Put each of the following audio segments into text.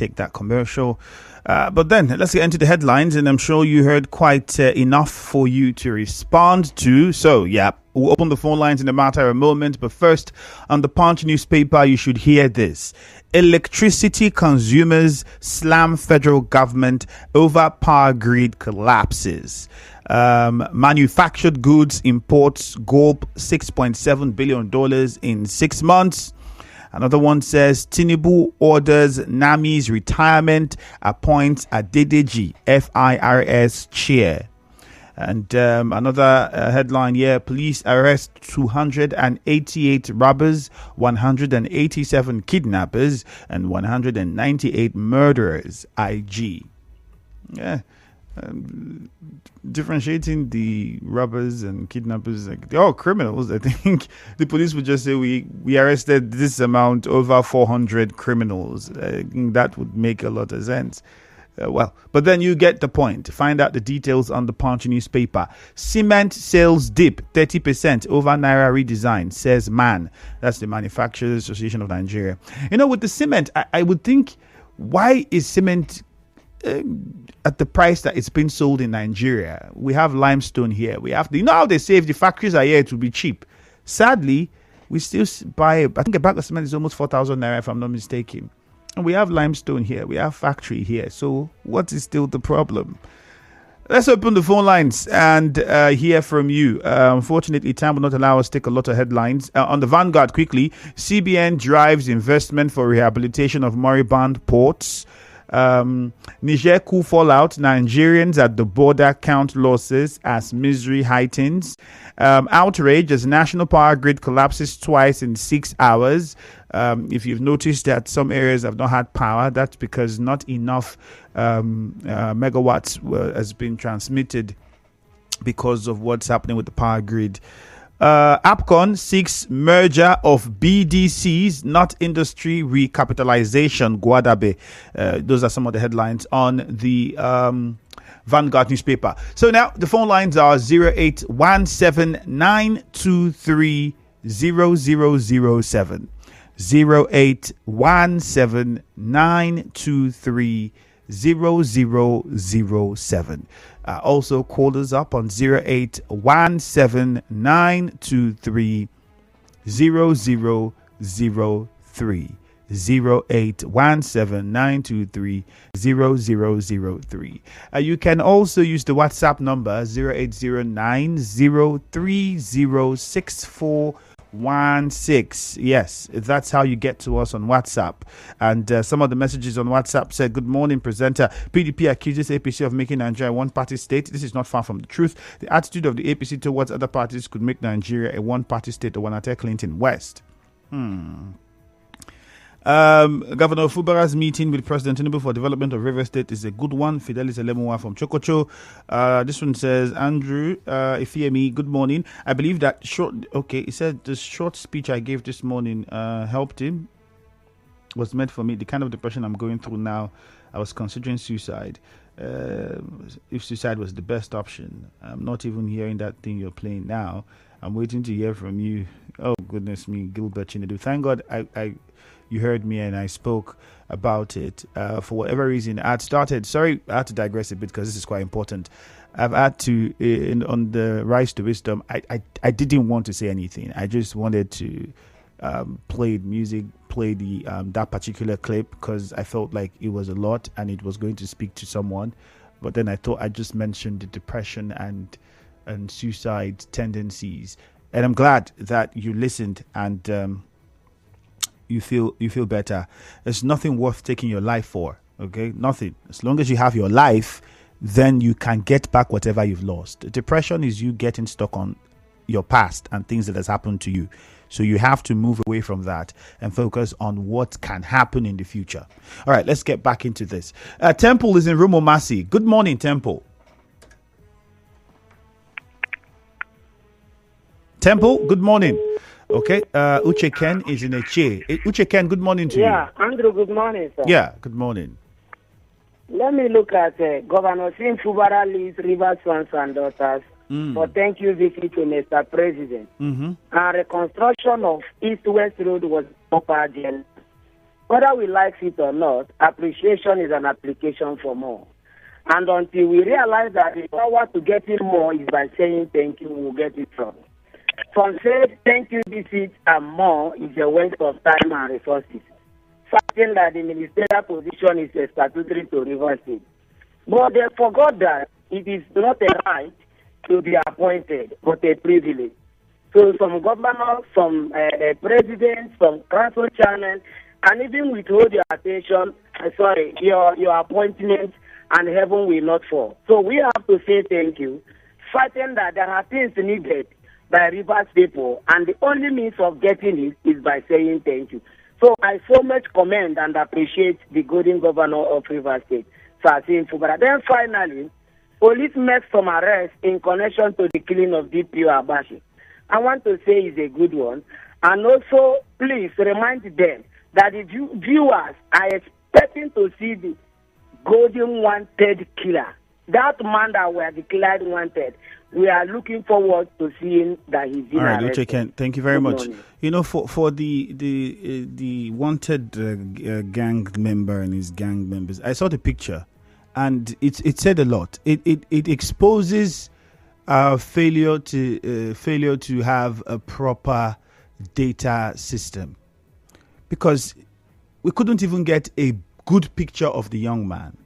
take that commercial. But then let's get into the headlines, and I'm sure you heard quite enough for you to respond to. So, yeah, we'll open the phone lines in a matter of a moment. But first, on the Punch newspaper, you should hear this. Electricity consumers slam federal government over power grid collapses. Manufactured goods imports gulp $6.7 billion in 6 months. Another one says Tinubu orders NAMI's retirement, appoints Adedeji FIRS chair. And another headline here, police arrest 288 robbers, 187 kidnappers, and 198 murderers, IG. Yeah. Differentiating the robbers and kidnappers, like they're all criminals. I think the police would just say we arrested this amount, over 400 criminals. That would make a lot of sense. But then you get the point. Find out the details on the Punch newspaper. Cement sales dip 30% over Naira redesign, says MAN. That's the Manufacturers Association of Nigeria. With the cement, I would think, why is cement at the price that it's been sold in Nigeria? We have limestone here. We have how they say if the factories are here, it will be cheap. Sadly, we still buy, I think a bag of cement is almost 4,000 naira, if I'm not mistaken. And we have limestone here. We have factory here. So what is still the problem? Let's open the phone lines and hear from you. Unfortunately, time will not allow us to take a lot of headlines. On the Vanguard, quickly, CBN drives investment for rehabilitation of moribund ports. Niger coup fallout, Nigerians at the border count losses as misery heightens. Outrage as national power grid collapses twice in 6 hours. If you've noticed that some areas have not had power, that's because not enough megawatts has been transmitted because of what's happening with the power grid. APCON seeks merger of BDCs, not industry recapitalization, Guadabe. Those are some of the headlines on the Vanguard newspaper. So now the phone lines are 0817-923-0007. 0817-923-0007. Also call us up on 0817-923-0003. 0817-923-0003. You can also use the WhatsApp number 0809-030-6416. Yes, that's how you get to us on WhatsApp. And some of the messages on WhatsApp said, good morning, presenter. PDP accuses APC of making Nigeria a one-party state. This is not far from the truth. The attitude of the APC towards other parties could make Nigeria a one-party state. The Wanate Clinton West. Governor Fubara's meeting with President Tinubu for development of River State is a good one. Fidelis Elemuwa from Chokocho. This one says, Andrew Ifiemi, good morning. I believe that he said the short speech I gave this morning helped him, was meant for me. The kind of depression I'm going through now, I was considering suicide. If suicide was the best option, I'm not even hearing that thing you're playing now. I'm waiting to hear from you. Oh, goodness me, Gilbert Chinedu. Thank God you heard me and I spoke about it. For whatever reason, I had to digress a bit because this is quite important. I've had to, on the Rise to Wisdom, I didn't want to say anything. I just wanted to play that particular clip because I felt like it was a lot and it was going to speak to someone. But then I thought I just mentioned the depression and suicide tendencies. And I'm glad that you listened and you feel better. There's nothing worth taking your life for, okay? Nothing. As long as you have your life, then you can get back whatever you've lost. Depression is you getting stuck on your past and things that has happened to you. So you have to move away from that and focus on what can happen in the future. All right, let's get back into this. Temple is in Rumomasi. Good morning, Temple. Temple, good morning. Okay, Uche Ken is in a chair. Uche Ken, good morning to you. Yeah, Andrew, good morning, sir. Yeah, good morning. Let me look at Governor Sim Fubara leads River Sons and Daughters for thank you visit to Mr. President. And reconstruction of East-West Road was top agenda. Whether we like it or not, appreciation is an application for more. And until we realize that the power to get it more is by saying thank you, we'll get it from. Some say thank you visit and more is a waste of time and resources. Certain that the ministerial position is a statutory to Rivers State. But they forgot that it is not a right to be appointed, but a privilege. So some governors, some presidents, some council chairmen, and even withhold your attention, your appointment, and heaven will not fall. So we have to say thank you, certain that there are things needed by Rivers people, and the only means of getting it is by saying thank you. So I so much commend and appreciate the golden governor of Rivers State, Sir Sim Fubara. Then finally, police made some arrests in connection to the killing of DPO Abashi. I want to say it's a good one. And also, please remind them that the viewers are expecting to see the golden wanted killer. That man that we are declared wanted, we are looking forward to seeing that he's been arrested. All right, Uche, thank you very much. You know, for the wanted gang member and his gang members, I saw the picture, and it said a lot. It exposes failure to have a proper data system, because we couldn't even get a good picture of the young man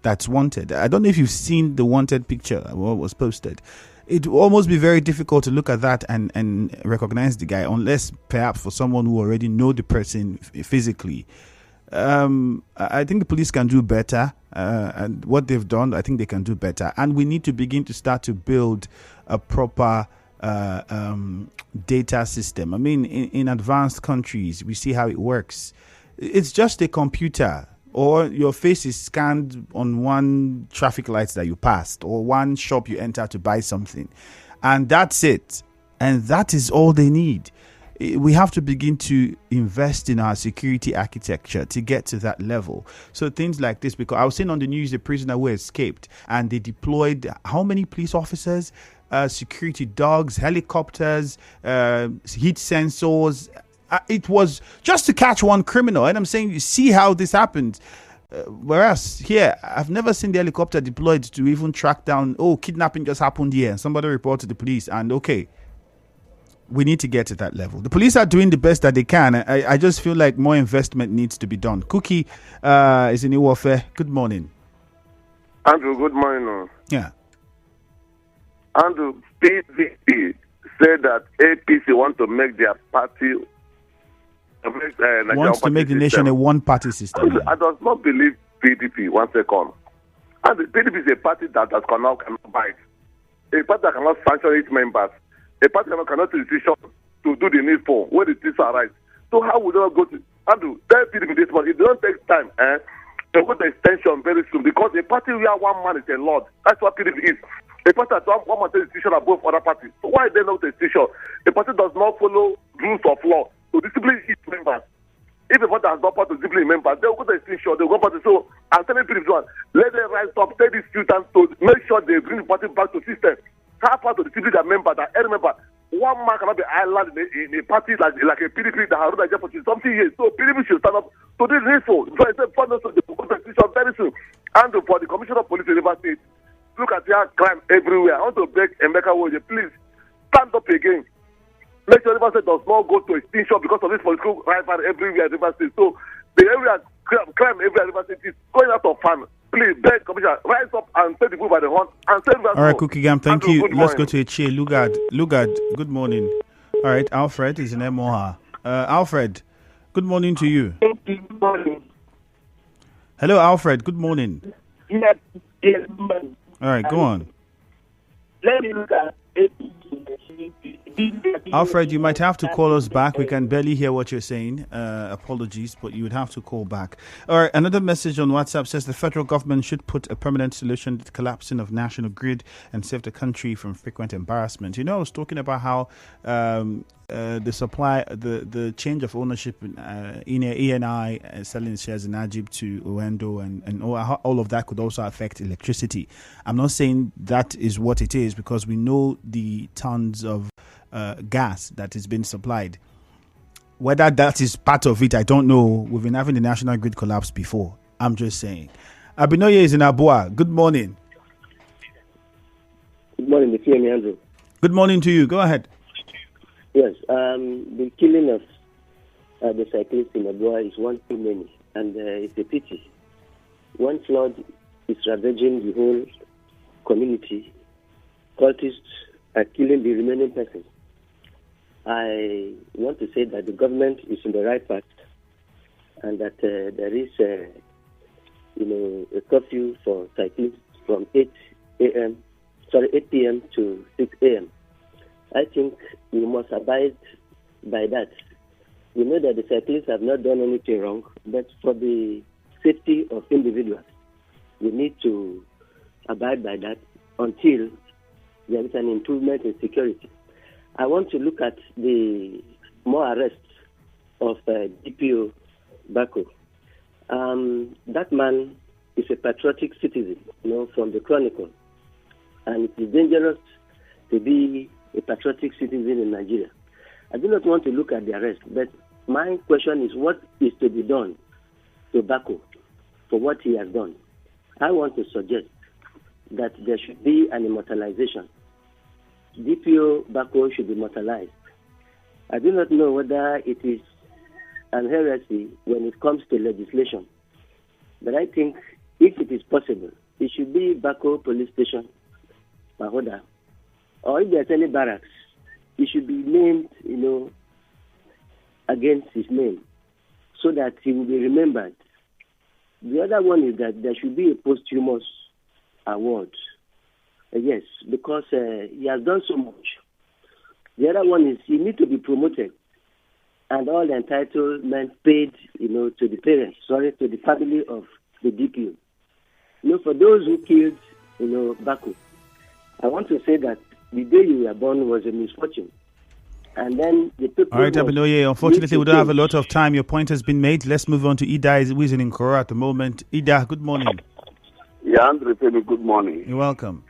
that's wanted. I don't know if you've seen the wanted picture, what was posted. It will almost be very difficult to look at that and recognize the guy, unless perhaps for someone who already know the person physically. I think the police can do better, and what they've done, I think they can do better. And we need to begin to start to build a proper data system. I mean, in advanced countries, we see how it works. It's just a computer, or your face is scanned on one traffic light that you passed, or one shop you enter to buy something, and that's it. And that is all they need. We have to begin to invest in our security architecture to get to that level. So things like this, because I was seeing on the news a prisoner who escaped, and they deployed how many police officers, security dogs, helicopters, heat sensors. It was just to catch one criminal. And I'm saying, you see how this happened. Whereas here, I've never seen the helicopter deployed to even track down, kidnapping just happened here. Somebody reported to the police, and okay, we need to get to that level. The police are doing the best that they can. I just feel like more investment needs to be done. Cookie is in New Warfare. Good morning. Andrew, good morning. Yeah. Andrew, PDP said that APC want to make their party wants to make the nation a one-party system. Andrew, I does not believe PDP. 1 second. And the PDP is a party that cannot bite. A party that cannot sanction its members. A party that cannot take decision to do the needful when the things are right. So how would they go to Andrew? Tell PDP this one. It don't take time, to put the extension very soon, because a party where one man is a lord. That's what PDP is. A party that one man takes decision above other parties. So why they not take decision? A party does not follow rules of law to discipline its members. If a party has not part to discipline members, they'll go to extinction, they'll go to. So I'm telling people, let them rise up, take these students to make sure they bring the party back to system. How part to discipline their member, that every member, one man cannot be island in a party like a PDP that has ruled Nigeria for something years. So PDP should stand up to this needful. So I said, for the constitution very soon. And for the Commissioner of Police in Rivers State, look at their crime everywhere. I want to beg Emeka Woje, please stand up again. Make sure Rivers State does not go to extinction because of this political rivalry everywhere in Rivers State. So the area crime everywhere in Rivers State is going out of hand. Please beg Commissioner, rise up and take the move by the horn and save Rivers. All right, Cookie Gam, thank you. Let's go to Eche. Lugard, good morning. All right, Alfred is in Emoha. Alfred, good morning to you. Good morning. Hello, Alfred. Good morning. Yes, good morning. All right, go on. Let me look at Alfred, you might have to call us back. We can barely hear what you're saying. Apologies, but you would have to call back. All right, another message on WhatsApp says the federal government should put a permanent solution to the collapsing of national grid and save the country from frequent embarrassment. You know, I was talking about how the supply, the change of ownership in ENI, selling shares in Ajib to Owendo and all of that could also affect electricity. I'm not saying that is what it is, because we know the tons of gas that is being supplied. Whether that is part of it, I don't know. We've been having the national grid collapse before. I'm just saying. Abinoye is in Abua. Good morning. Good morning, Mr. Andrew. Good morning to you. Go ahead. Yes, the killing of the cyclists in Abua is one too many, and it's a pity. One flood is ravaging the whole community. Cultists are killing the remaining persons. I want to say that the government is in the right path, and that there is, a curfew for cyclists from 8 p.m. to 6 a.m. I think we must abide by that. We know that the cyclists have not done anything wrong, but for the safety of individuals, we need to abide by that until there is an improvement in security. I want to look at the more arrests of DPO Bako. That man is a patriotic citizen, from the Chronicle. And it is dangerous to be a patriotic citizen in Nigeria. I do not want to look at the arrest, but my question is, what is to be done to Bako for what he has done? I want to suggest that there should be an immortalization. DPO Bako should be immortalized. I do not know whether it is an heresy when it comes to legislation, but I think if it is possible, it should be Bako Police Station, Mahoda, or if there's any barracks, it should be named, against his name, so that he will be remembered. The other one is that there should be a posthumous award. Yes, because he has done so much. The other one is he needs to be promoted, and all the entitlement paid, to the parents, to the family of the DPO. For those who killed, Bako, I want to say that the day you were born was a misfortune. And then the people... All right, Abinoye, unfortunately, we don't have a lot of time. Your point has been made. Let's move on to Ida, who is in Nkora at the moment. Ida, good morning. Yeah, Andrew, good morning. You're welcome.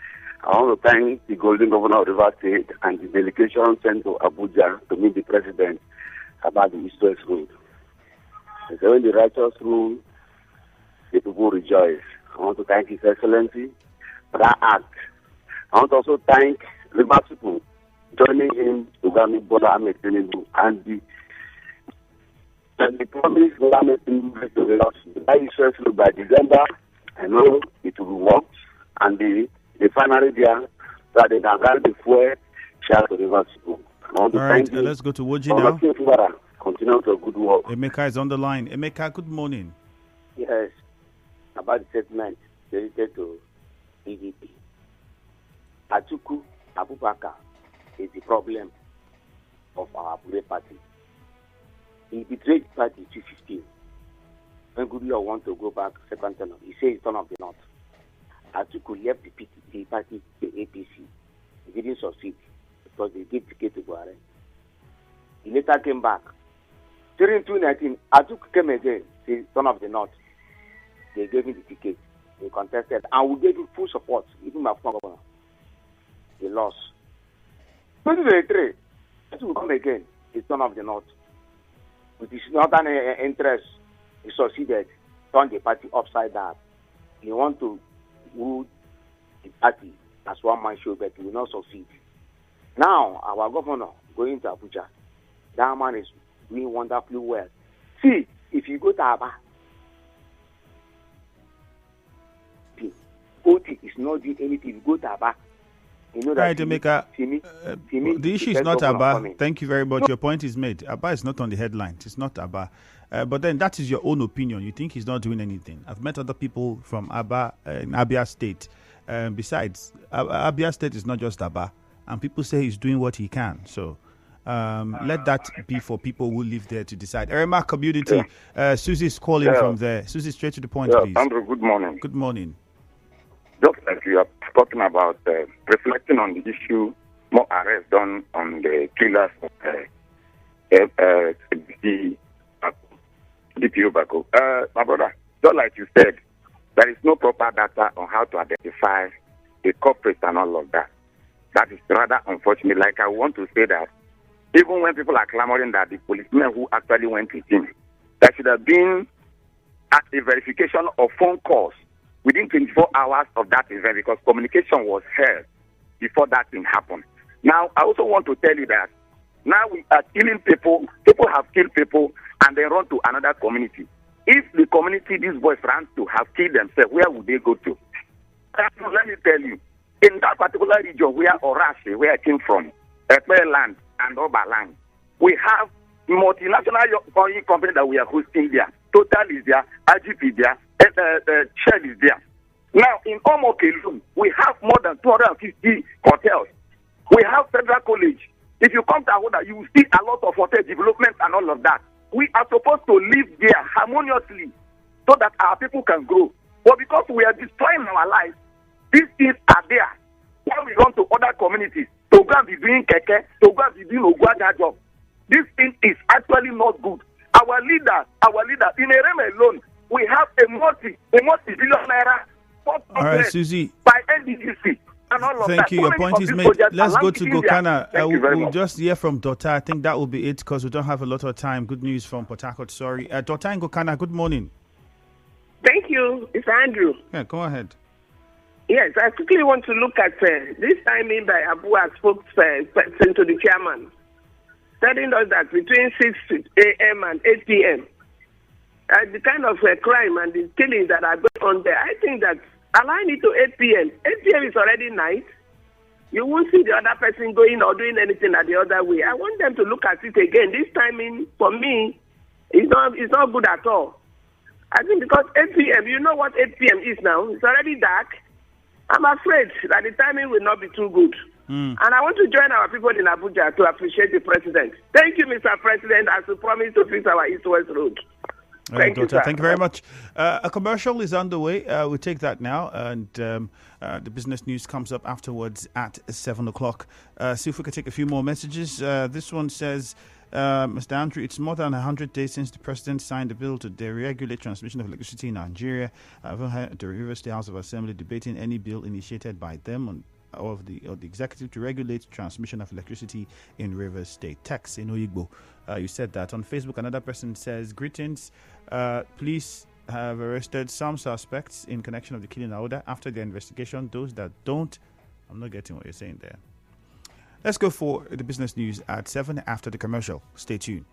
I want to thank the Golden Governor of Rivers State and the delegation sent to Abuja to meet the President about the East-West Road. And so when the righteous rule, the people rejoice. I want to thank His Excellency for that act. I want to also thank Rivers people joining him to Governor Bola Ahmed Tinubu and the promise Bola Ahmed Tinubu to the East-West Road by December. I know it will work, and the finally there that they can grant the fuel share to Rivers people. All right, let's go to Woji now. Continue to good work. Emeka is on the line. Emeka, good morning. Yes, about the statement related to PDP. Atiku Abubakar is the problem of our Abure party. He betrayed the party 2015. When Goodluck want to go back second term, he says it's turn of the north. Atiku left the party to APC. He didn't succeed because they gave ticket to Buhari. He later came back. During 2019, Atiku came again, says turn of the north. They gave him the ticket. They contested, and we gave him full support, even my former governor. He lost. 2023, Atiku will come again. It's turn of the north. With his northern interest, he succeeded, turned the party upside down. He want to rule the party as one man show, but he will not succeed. Now, our governor going to Abuja, that man is doing wonderfully well. See, if you go to Aba, OT is not doing anything. If you go to Aba, you know that. Right, Emeka, the issue is not Aba. Thank you very much. Your point is made. Aba is not on the headlines. It's not Aba. But then that is your own opinion. You think he's not doing anything. I've met other people from Aba in Abia State. Besides, Abia State is not just Aba. And people say he's doing what he can. So let that be for people who live there to decide. Erema community, Susie's calling from there. Susie, straight to the point, please. Andrew, good morning. Good morning. Just like you are talking about reflecting on the issue, more arrests done on the killers of the DPO Bako. My brother, just like you said, there is no proper data on how to identify the culprits and all of that. That is rather unfortunate. Like I want to say that even when people are clamoring that the policemen who actually went with him, there should have been a verification of phone calls within 24 hours of that event, because communication was held before that thing happened. Now, I also want to tell you that now we are killing people. People have killed people and they run to another community. If the community these boys ran to have killed themselves, where would they go to? Let me tell you, in that particular region where Orashi, where I came from, Ekpe land and Oba land, we have multinational oil company that we are hosting there. Total is there, IGP is there, Shell is there. Now, in Omokelum, we have more than 250 hotels. We have Federal College. If you come to Ahoda, you will see a lot of hotel development and all of that. We are supposed to live there harmoniously so that our people can grow. But because we are destroying our lives, these things are there. When we run to other communities, to go and be doing keke, to go and be doing Ogwaga job, this thing is actually not good. Our leader, in Erem alone, we have a multi-billion naira. All right, Susie. By NDDC. Thank you. Your point is made. Let's go to Gokana. We'll just hear from Dota. I think that will be it because we don't have a lot of time. Good news from Port Harcourt. Sorry. Dota and Gokana, good morning. Thank you. It's Andrew. Yeah, go ahead. Yes, I quickly want to look at this timing by Abua spokesperson to the chairman, telling us that between 6 a.m. and 8 p.m., the kind of crime and the killings that are going on there, I think that align it to 8 p.m. 8 p.m. is already night. You won't see the other person going or doing anything at the other way. I want them to look at it again. This timing, for me, is not good at all. I think because 8 p.m., you know what 8 p.m. is now? It's already dark. I'm afraid that the timing will not be too good. And I want to join our people in Abuja to appreciate the president. Thank you, Mr. President, as we promise to fix our East-West road. Thank you, Thank you very much. A commercial is underway. We'll take that now, and the business news comes up afterwards at 7 o'clock. See if we can take a few more messages. This one says, Mr. Andrew, it's more than 100 days since the president signed a bill to deregulate transmission of electricity in Nigeria. I've heard the Rivers State House of Assembly debating any bill initiated by them of the executive to regulate transmission of electricity in Rivers State. Text in Oyigbo. You said that. On Facebook, another person says, greetings. Police have arrested some suspects in connection of the killing order. After the investigation, those that don't, I'm not getting what you're saying there. Let's go for the business news at 7 after the commercial. Stay tuned.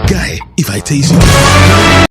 Guy, if I tell you